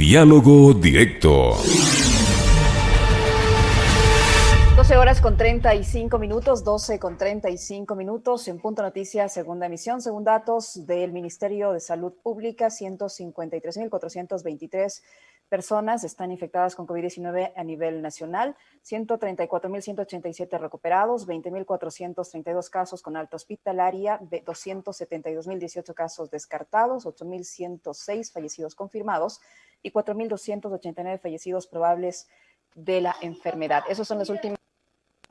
Diálogo Directo. 12 horas con 35 minutos, 12 con 35 minutos, en Punto Noticias, segunda emisión. Según datos del Ministerio de Salud Pública, 153.423 personas están infectadas con COVID-19 a nivel nacional, 134.187 recuperados, 20.432 casos con alta hospitalaria, 272.018 casos descartados, 8.106 fallecidos confirmados y 4.289 fallecidos probables de la enfermedad. Esos son los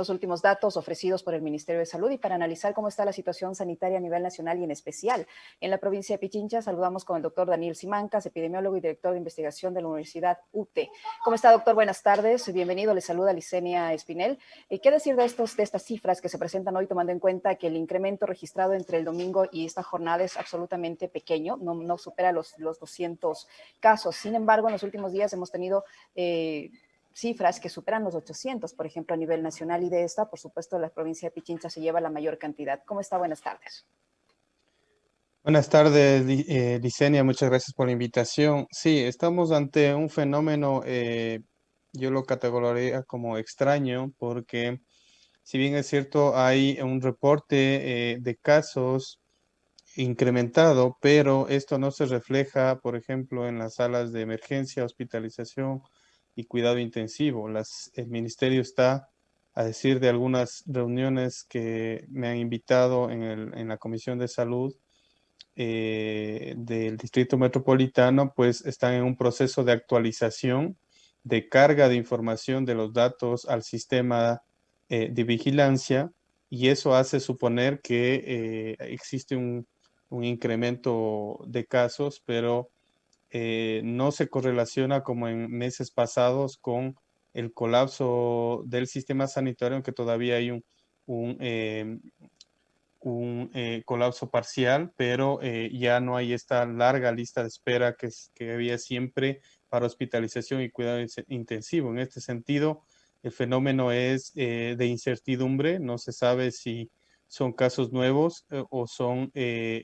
últimos datos ofrecidos por el Ministerio de Salud. Y para analizar cómo está la situación sanitaria a nivel nacional y en especial en la provincia de Pichincha, saludamos con el doctor Daniel Simancas, epidemiólogo y director de investigación de la Universidad UTE. ¿Cómo está, doctor? Buenas tardes, bienvenido, le saluda Licenia Espinel. ¿Qué decir de estas cifras que se presentan hoy, tomando en cuenta que el incremento registrado entre el domingo y esta jornada es absolutamente pequeño, no supera los 200 casos? Sin embargo, en los últimos días hemos tenido cifras que superan los 800, por ejemplo, a nivel nacional, y de esta, por supuesto, la provincia de Pichincha se lleva la mayor cantidad. ¿Cómo está? Buenas tardes. Buenas tardes, Licenia, muchas gracias por la invitación. Sí, estamos ante un fenómeno, yo lo categorizaría como extraño, porque si bien es cierto, hay un reporte de casos incrementado, pero esto no se refleja, por ejemplo, en las salas de emergencia, hospitalización y cuidado intensivo. El ministerio está, a decir de algunas reuniones que me han invitado en la Comisión de Salud del Distrito Metropolitano, pues están en un proceso de actualización, de carga de información de los datos al sistema de vigilancia, y eso hace suponer que existe un incremento de casos, pero no se correlaciona como en meses pasados con el colapso del sistema sanitario, aunque todavía hay un, eh, un colapso parcial, pero ya no hay esta larga lista de espera que había siempre para hospitalización y cuidado intensivo. En este sentido, el fenómeno es de incertidumbre, no se sabe si son casos nuevos o son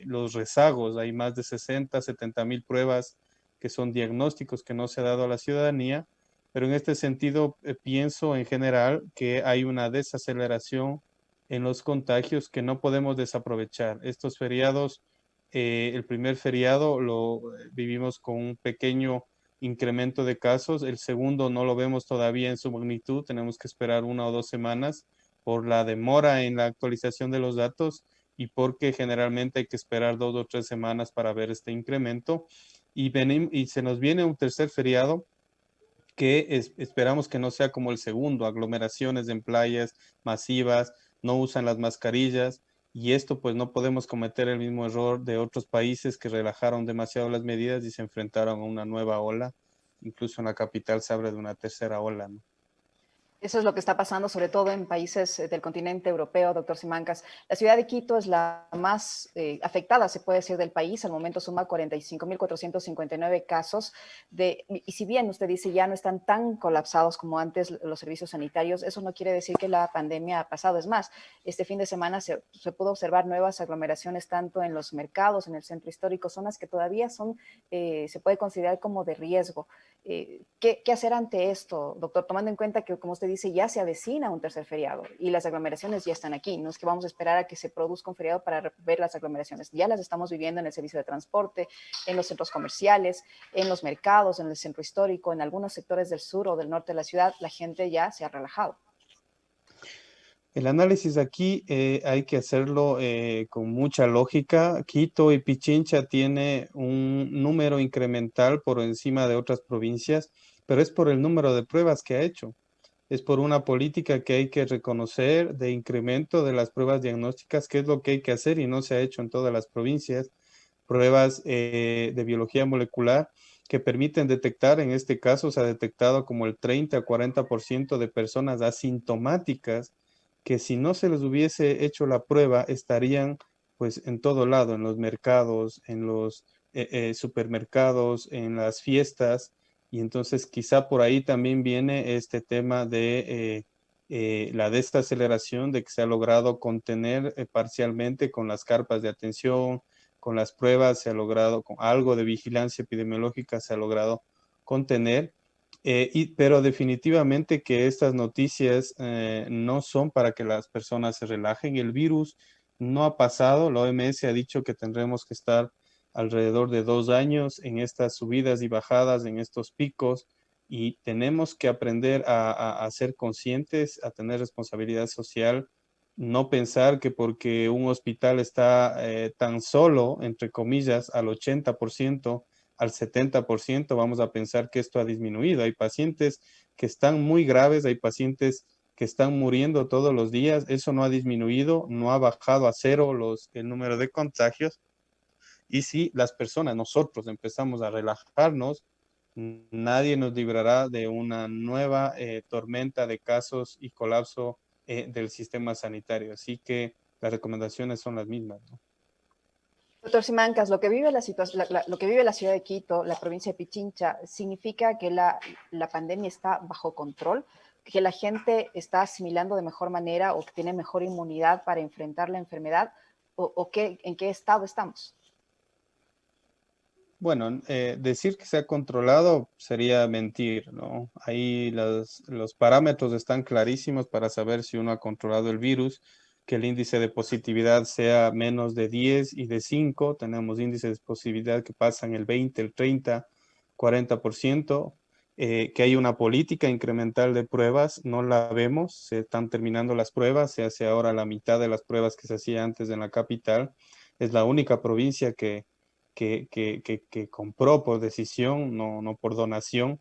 los rezagos. Hay más de 60, 70 mil pruebas que son diagnósticos que no se ha dado a la ciudadanía, pero en este sentido pienso en general que hay una desaceleración en los contagios que no podemos desaprovechar. Estos feriados, el primer feriado lo vivimos con un pequeño incremento de casos, el segundo no lo vemos todavía en su magnitud, tenemos que esperar 1 o 2 semanas por la demora en la actualización de los datos y porque generalmente hay que esperar 2 o 3 semanas para ver este incremento. Y se nos viene un tercer feriado que esperamos que no sea como el segundo, aglomeraciones en playas masivas, no usan las mascarillas, y esto pues no podemos cometer el mismo error de otros países que relajaron demasiado las medidas y se enfrentaron a una nueva ola. Incluso en la capital se habla de una tercera ola, ¿no? Eso es lo que está pasando, sobre todo en países del continente europeo, doctor Simancas. La ciudad de Quito es la más afectada, se puede decir, del país. Al momento suma 45.459 casos. Y si bien usted dice ya no están tan colapsados como antes los servicios sanitarios, eso no quiere decir que la pandemia ha pasado. Es más, este fin de semana se pudo observar nuevas aglomeraciones tanto en los mercados, en el centro histórico, zonas que todavía son, se puede considerar como de riesgo. ¿Qué hacer ante esto, doctor? Tomando en cuenta que, como usted dice, ya se avecina un tercer feriado y las aglomeraciones ya están aquí. No es que vamos a esperar a que se produzca un feriado para ver las aglomeraciones. Ya las estamos viviendo en el servicio de transporte, en los centros comerciales, en los mercados, en el centro histórico, en algunos sectores del sur o del norte de la ciudad. La gente ya se ha relajado. El análisis aquí hay que hacerlo con mucha lógica. Quito y Pichincha tiene un número incremental por encima de otras provincias, pero es por el número de pruebas que ha hecho. Es por una política que hay que reconocer de incremento de las pruebas diagnósticas, que es lo que hay que hacer y no se ha hecho en todas las provincias. Pruebas de biología molecular que permiten detectar, en este caso se ha detectado como el 30 a 40% de personas asintomáticas que si no se les hubiese hecho la prueba estarían pues en todo lado, en los mercados, en los supermercados, en las fiestas, y entonces quizá por ahí también viene este tema de la desaceleración de que se ha logrado contener parcialmente con las carpas de atención, con las pruebas, se ha logrado, con algo de vigilancia epidemiológica, se ha logrado contener. Pero definitivamente que estas noticias no son para que las personas se relajen. El virus no ha pasado. La OMS ha dicho que tendremos que estar alrededor de 2 años en estas subidas y bajadas, en estos picos, y tenemos que aprender a ser conscientes, a tener responsabilidad social, no pensar que porque un hospital está tan solo, entre comillas, al 80%, al 70%, vamos a pensar que esto ha disminuido. Hay pacientes que están muy graves, hay pacientes que están muriendo todos los días, eso no ha disminuido, no ha bajado a cero el número de contagios. Y si las personas, nosotros empezamos a relajarnos, nadie nos librará de una nueva tormenta de casos y colapso del sistema sanitario. Así que las recomendaciones son las mismas, ¿no? Doctor Simancas, lo que vive lo que vive la ciudad de Quito, la provincia de Pichincha, ¿significa que la pandemia está bajo control? ¿Que la gente está asimilando de mejor manera o que tiene mejor inmunidad para enfrentar la enfermedad? ¿En qué estado estamos? Bueno, decir que se ha controlado sería mentir, ¿no? Ahí los parámetros están clarísimos para saber si uno ha controlado el virus, que el índice de positividad sea menos de 10 y de 5. Tenemos índices de positividad que pasan el 20, el 30, 40%, que hay una política incremental de pruebas, no la vemos, se están terminando las pruebas, se hace ahora la mitad de las pruebas que se hacía antes en la capital. Es la única provincia que compró por decisión, no por donación,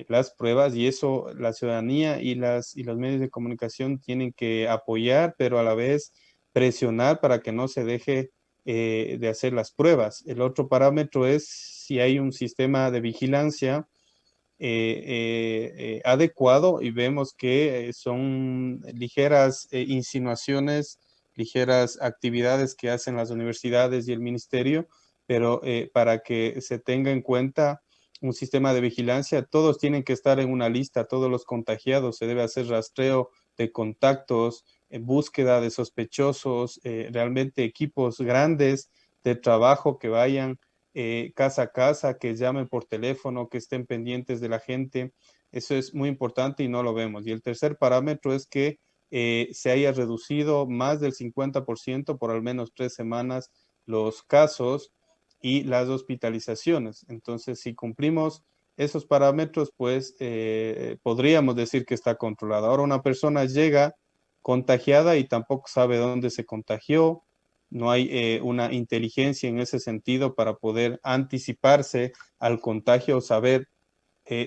las pruebas, y eso la ciudadanía y los medios de comunicación tienen que apoyar, pero a la vez presionar para que no se deje de hacer las pruebas. El otro parámetro es si hay un sistema de vigilancia adecuado, y vemos que son ligeras insinuaciones, ligeras actividades que hacen las universidades y el ministerio, pero para que se tenga en cuenta un sistema de vigilancia, todos tienen que estar en una lista, todos los contagiados, se debe hacer rastreo de contactos, búsqueda de sospechosos, realmente equipos grandes de trabajo que vayan casa a casa, que llamen por teléfono, que estén pendientes de la gente. Eso es muy importante y no lo vemos. Y el tercer parámetro es que se haya reducido más del 50% por al menos 3 semanas los casos y las hospitalizaciones. Entonces, si cumplimos esos parámetros, pues podríamos decir que está controlado. Ahora una persona llega contagiada y tampoco sabe dónde se contagió, no hay una inteligencia en ese sentido para poder anticiparse al contagio o saber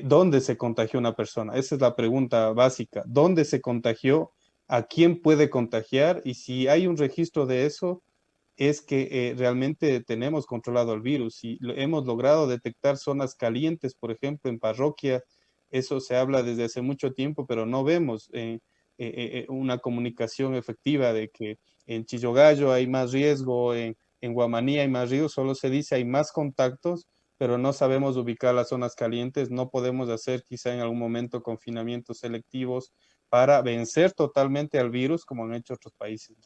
dónde se contagió una persona. Esa es la pregunta básica. ¿Dónde se contagió? ¿A quién puede contagiar? Y si hay un registro de eso, es que realmente tenemos controlado el virus y hemos logrado detectar zonas calientes, por ejemplo, en parroquia. Eso se habla desde hace mucho tiempo, pero no vemos una comunicación efectiva de que en Chillogallo hay más riesgo, en Guamaní hay más riesgo, solo se dice hay más contactos, pero no sabemos ubicar las zonas calientes, no podemos hacer quizá en algún momento confinamientos selectivos para vencer totalmente al virus como han hecho otros países.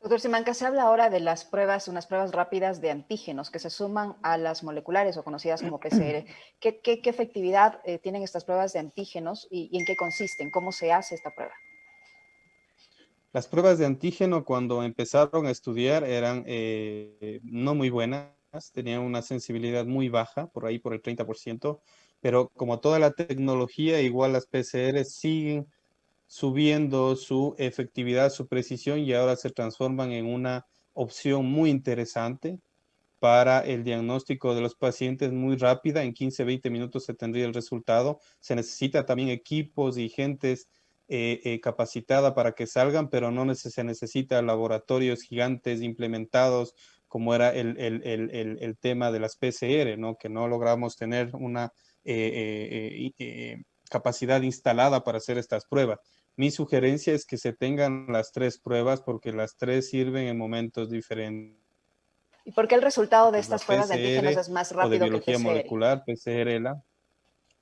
Doctor Simancas, se habla ahora de las pruebas, unas pruebas rápidas de antígenos que se suman a las moleculares o conocidas como PCR. ¿Qué efectividad tienen estas pruebas de antígenos y en qué consisten? ¿Cómo se hace esta prueba? Las pruebas de antígeno cuando empezaron a estudiar eran no muy buenas, tenían una sensibilidad muy baja, por ahí por el 30%, pero como toda la tecnología, igual las PCR siguen subiendo su efectividad, su precisión, y ahora se transforman en una opción muy interesante para el diagnóstico de los pacientes muy rápida. En 15, 20 minutos se tendría el resultado. Se necesita también equipos y gentes capacitada para que salgan, pero no se necesita laboratorios gigantes implementados como era el tema de las PCR, ¿no? Que no logramos tener una capacidad instalada para hacer estas pruebas. Mi sugerencia es que se tengan las 3 pruebas porque las 3 sirven en momentos diferentes. ¿Y por qué el resultado de La estas pruebas de antígenos PCR es más o de rápido que el biología PCR? molecular, PCR.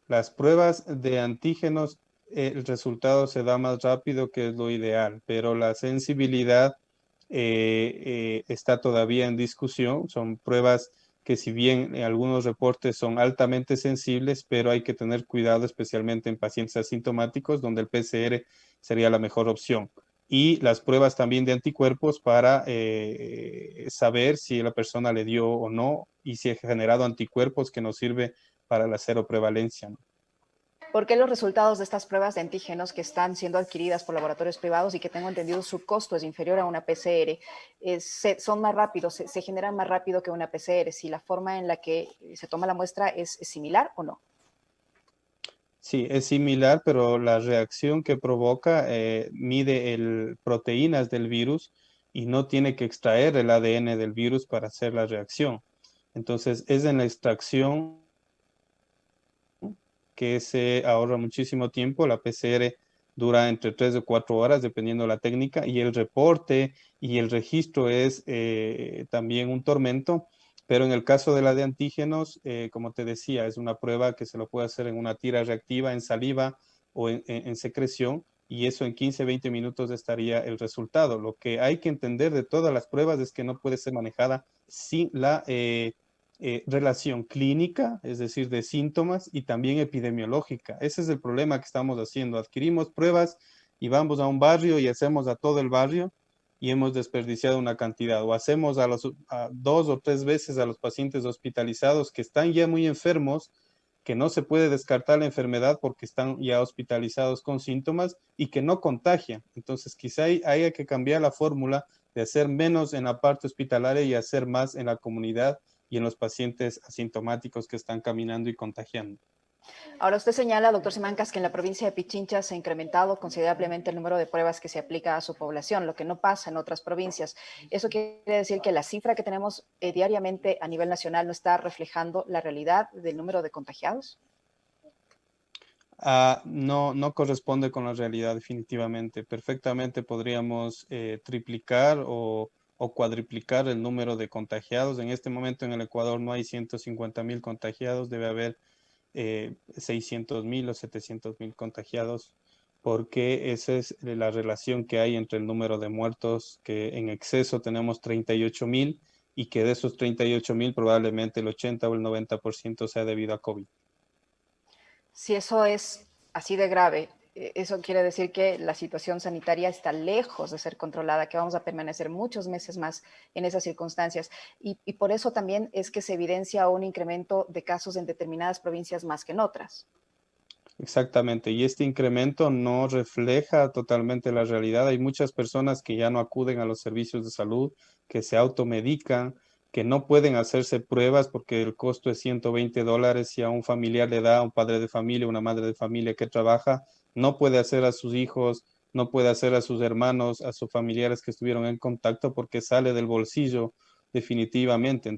Las pruebas de antígenos, el resultado se da más rápido, que es lo ideal, pero la sensibilidad está todavía en discusión. Son pruebas que si bien algunos reportes son altamente sensibles, pero hay que tener cuidado especialmente en pacientes asintomáticos, donde el PCR sería la mejor opción. Y las pruebas también de anticuerpos para saber si la persona le dio o no y si ha generado anticuerpos que nos sirve para la seroprevalencia, ¿no? ¿Por qué los resultados de estas pruebas de antígenos que están siendo adquiridas por laboratorios privados y que tengo entendido su costo es inferior a una PCR, son más rápidos, se generan más rápido que una PCR? Si la forma en la que se toma la muestra es similar o no. Sí, es similar, pero la reacción que provoca mide proteínas del virus y no tiene que extraer el ADN del virus para hacer la reacción. Entonces, es en la extracción que se ahorra muchísimo tiempo. La PCR dura entre 3 o 4 horas, dependiendo de la técnica, y el reporte y el registro es también un tormento. Pero en el caso de la de antígenos, como te decía, es una prueba que se lo puede hacer en una tira reactiva, en saliva o en secreción, y eso en 15, 20 minutos estaría el resultado. Lo que hay que entender de todas las pruebas es que no puede ser manejada sin la relación clínica, es decir, de síntomas, y también epidemiológica. Ese es el problema que estamos haciendo. Adquirimos pruebas y vamos a un barrio y hacemos a todo el barrio y hemos desperdiciado una cantidad. O hacemos a 2 o 3 veces a los pacientes hospitalizados que están ya muy enfermos, que no se puede descartar la enfermedad porque están ya hospitalizados con síntomas y que no contagian. Entonces, quizá haya que cambiar la fórmula de hacer menos en la parte hospitalaria y hacer más en la comunidad y en los pacientes asintomáticos que están caminando y contagiando. Ahora usted señala, doctor Simancas, que en la provincia de Pichincha se ha incrementado considerablemente el número de pruebas que se aplica a su población, lo que no pasa en otras provincias. ¿Eso quiere decir que la cifra que tenemos diariamente a nivel nacional no está reflejando la realidad del número de contagiados? No, no corresponde con la realidad definitivamente. Perfectamente podríamos triplicar o cuadriplicar el número de contagiados. En este momento en el Ecuador no hay 150.000 contagiados, debe haber 600.000 o 700.000 contagiados, porque esa es la relación que hay entre el número de muertos, que en exceso tenemos 38.000 y que de esos 38.000 probablemente el 80 o el 90% sea debido a COVID. Si eso es así de grave, eso quiere decir que la situación sanitaria está lejos de ser controlada, que vamos a permanecer muchos meses más en esas circunstancias. Y por eso también es que se evidencia un incremento de casos en determinadas provincias más que en otras. Exactamente, y este incremento no refleja totalmente la realidad. Hay muchas personas que ya no acuden a los servicios de salud, que se automedican, que no pueden hacerse pruebas porque el costo es $120. Si a un familiar le da, a un padre de familia, una madre de familia que trabaja, no puede hacer a sus hijos, no puede hacer a sus hermanos, a sus familiares que estuvieron en contacto porque sale del bolsillo definitivamente.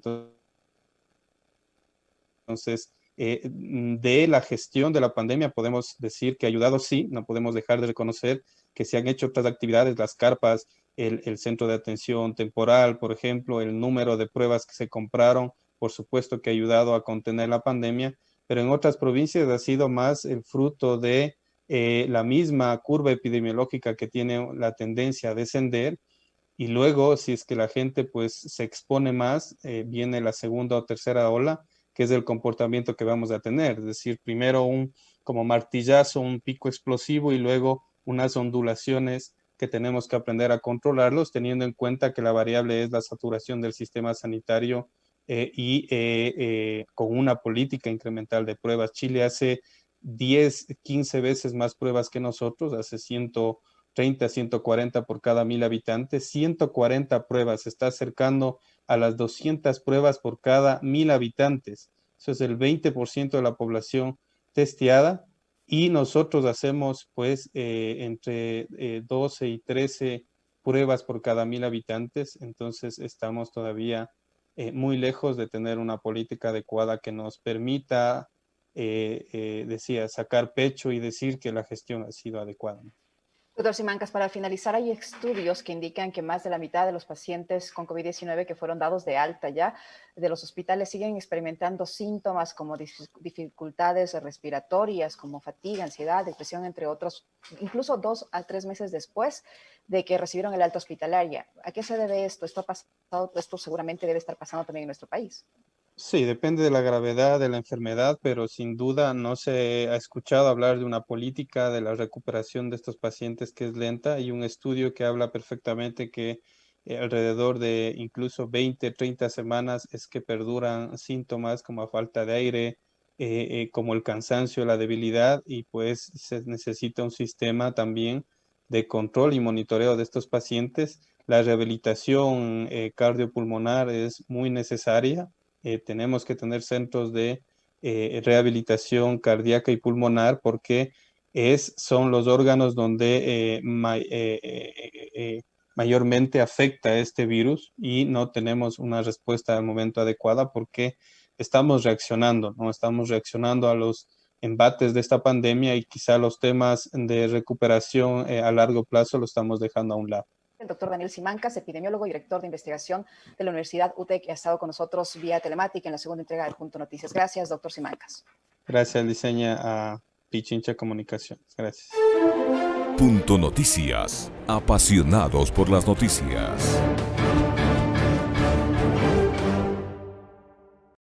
Entonces, de la gestión de la pandemia podemos decir que ha ayudado, sí, no podemos dejar de reconocer que se han hecho otras actividades, las carpas, el centro de atención temporal, por ejemplo, el número de pruebas que se compraron, por supuesto que ha ayudado a contener la pandemia, pero en otras provincias ha sido más el fruto de la misma curva epidemiológica que tiene la tendencia a descender. Y luego, si es que la gente pues se expone más, viene la segunda o tercera ola, que es el comportamiento que vamos a tener. Es decir, primero un como martillazo, un pico explosivo y luego unas ondulaciones que tenemos que aprender a controlarlos, teniendo en cuenta que la variable es la saturación del sistema sanitario con una política incremental de pruebas. Chile hace 10, 15 veces más pruebas que nosotros, hace 130, 140 por cada 1.000 habitantes, 140 pruebas, se está acercando a las 200 pruebas por cada 1.000 habitantes. Eso es el 20% de la población testeada y nosotros hacemos pues entre 12 y 13 pruebas por cada 1.000 habitantes, entonces estamos todavía muy lejos de tener una política adecuada que nos permita, decía, sacar pecho y decir que la gestión ha sido adecuada. Doctor Simancas, para finalizar, hay estudios que indican que más de la mitad de los pacientes con COVID-19 que fueron dados de alta ya de los hospitales siguen experimentando síntomas como dificultades respiratorias, como fatiga, ansiedad, depresión, entre otros, incluso 2 a 3 meses después de que recibieron el alta hospitalaria. ¿A qué se debe esto? ¿Esto ha pasado? Esto seguramente debe estar pasando también en nuestro país. Sí, depende de la gravedad de la enfermedad, pero sin duda no se ha escuchado hablar de una política de la recuperación de estos pacientes que es lenta. Hay un estudio que habla perfectamente que alrededor de incluso 20, 30 semanas es que perduran síntomas como falta de aire, como el cansancio, la debilidad, y pues se necesita un sistema también de control y monitoreo de estos pacientes. La rehabilitación cardiopulmonar es muy necesaria. Tenemos que tener centros de rehabilitación cardíaca y pulmonar porque son los órganos donde mayormente afecta este virus y no tenemos una respuesta al momento adecuada porque estamos reaccionando, ¿no? Estamos reaccionando a los embates de esta pandemia y quizá los temas de recuperación a largo plazo lo estamos dejando a un lado. El doctor Daniel Simancas, epidemiólogo y director de investigación de la Universidad UTEC, ha estado con nosotros vía telemática en la segunda entrega del Punto Noticias. Gracias, doctor Simancas. Gracias, Liceña, a Pichincha Comunicaciones. Gracias. Punto Noticias. Apasionados por las noticias.